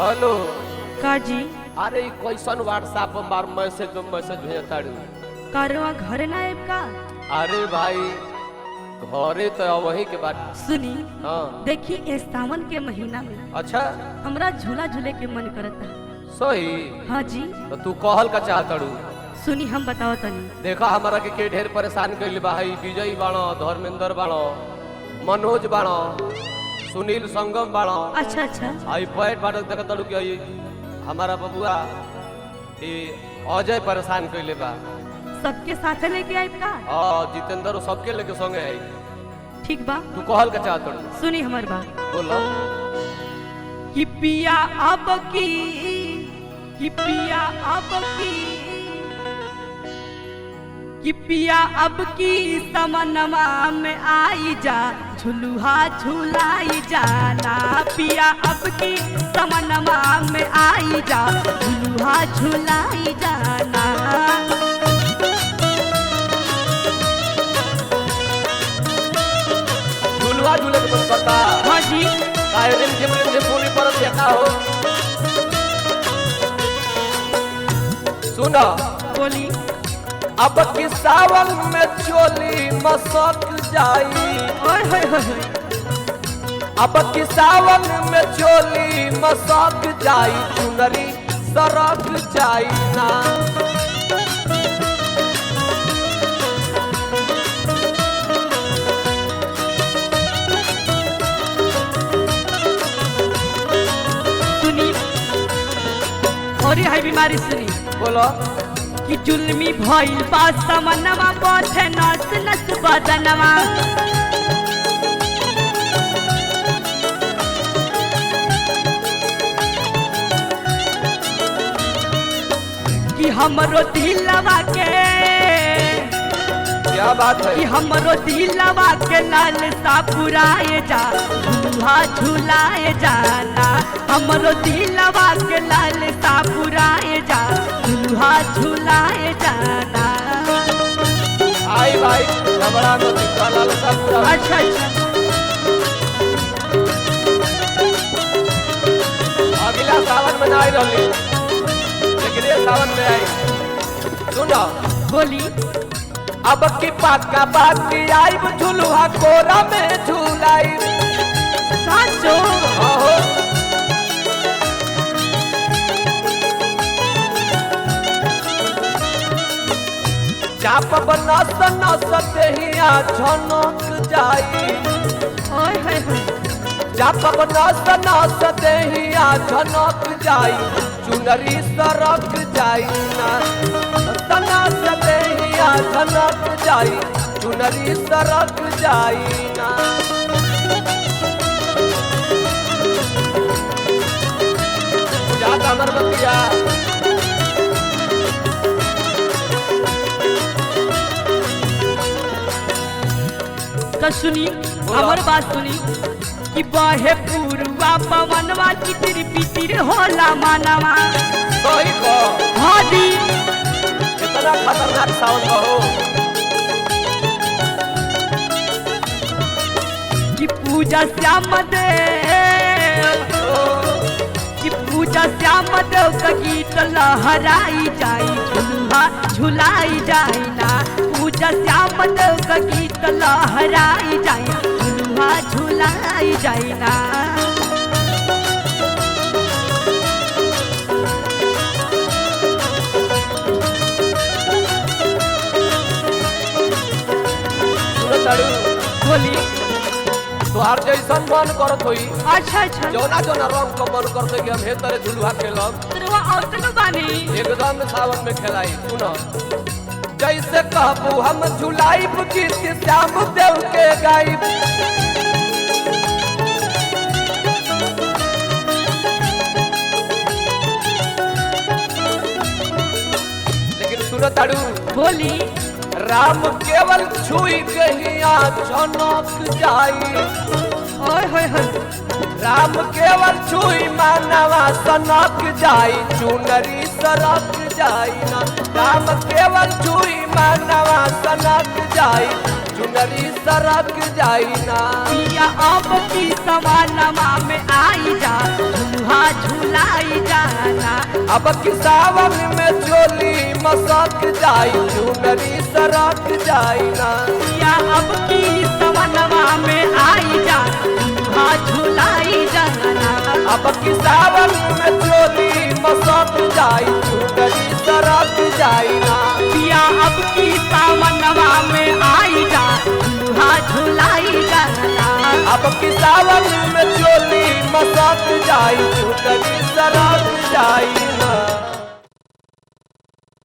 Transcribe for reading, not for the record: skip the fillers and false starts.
Hello का जी अरे कैसन व्हाट्सएप पर मैसेज भेजताड़ू कारवा घर ना आएब का। अरे भाई घरे तो वही के बात। सुनी हाँ देखी इस सावन के महीना में अच्छा हमरा झूला झूले के मन करता। सही हाँ जी तो तू कहल का चाहताड़ू। सुनी हम बताओ तनी। देखा हमारा के ढेर परेशान कइल बा। है विजय बाणो, धर्मेंद्र बाणो, मनोज बाणो, सुनील संगम बाणो। अच्छा अच्छा आई पैट बाणो देखा तड़ू कि हमारा बबुआ ये अजय परेशान कइले बा। सबके साथ लेके आएब का। जितेंद्र सबके लेके संगे आई। ठीक बा तू कहल का चाहताड़ू। सुनी हमार बात। बोलो कि पिया अब की कि पिया अब की समनमा में आई जा झुलुहा झुलाई जाना। पिया अब की समनमा में आई जा झुलुहा झुलाई जाना। झुलवा झूले के मन करता। हाँ जी कायरिन जिमरिन से पूरी पर देखा हो। सुना बोली अब की सावन में चोली मसक जाई। ओए होए होए होए। अब की सावन में चोली मसक जाई। चुनरी सरक जाई ना। सुनी और ये है बीमारी सुनी बोलो कि जुल्मी भइल बा समनमा पथे नस नस बदनमा। कि हमरो दिलवा के क्या बात है। कि हमरो दिलवा के लाल सा पुराए जा झूला झुलाए जाना। हमरो दिलवा के लाल सा पुराए जा झूला झुलाए जाना। आई भाई घबरा मत काला लता पूरा। अच्छा अच्छा अगला सावन में आई रही लेकिन ये सावन में आई। सुनो बोली अब की पक्का बात आई झुलुहा कोरा में झूलाई। साचो आहो चाप बनस नस देहिया झनक जाई। ओए होए होए। चाप बनस नस देहिया झनक जाई। चुनरी सरक जाई ना। नस देहिया झनक जाई। चुनरी सरक जाई ना। जाता अगरबत्तिया तो सुनी हमर बात सुनी कि बहे पूर्वा पवनवा चितिर पितिर होला मानवा। सही को हाँ दी इतना खतरनाक सावन हो। कि पूजा श्याम देव कि पूजा श्याम देव का गीत लहराई जाई झुलुहा झुलाई जाई ना। पूजा श्याम देव का गीत लहराई जाई झुलुहा झुलाई जाई ना। बोली तोहार जैसन मन करत होई। अच्छा अच्छा जोना जोना रंग को मन करते कि हम हे तरह झुलुआ खेलब तेरे औरतन बानी एकदम सावन में खेलाई। सुनो जैसे कहबू हम झुलाइब गीत श्याम देव के गाइब। लेकिन सुनो ताड़ू बोली राम केवल छुई कहिया झनक जाई। ओए होए होए। राम केवल छुई मानवा सनक जाई। चुनरी सरक जाई ना। राम केवल छुई मानवा सनक जाई। चुनरी सरक जाई ना। पिया अब की समानमा में आई जा झुलुहा झुला झुलाई जाना। अब किसावन में चोली मसक जाई चुनरी सरक जाई ना। या अब की सवनवा में आई जा झुलुहा झुलाई जाना। अब किसावन में चोली मसक जाई चुनरी सरक जाई ना। या अब की सावनवा में आई जा झुलुहा झुलाई जाना। अब किसावन में चोली मसक जाई चुनरी सरक जाई ना।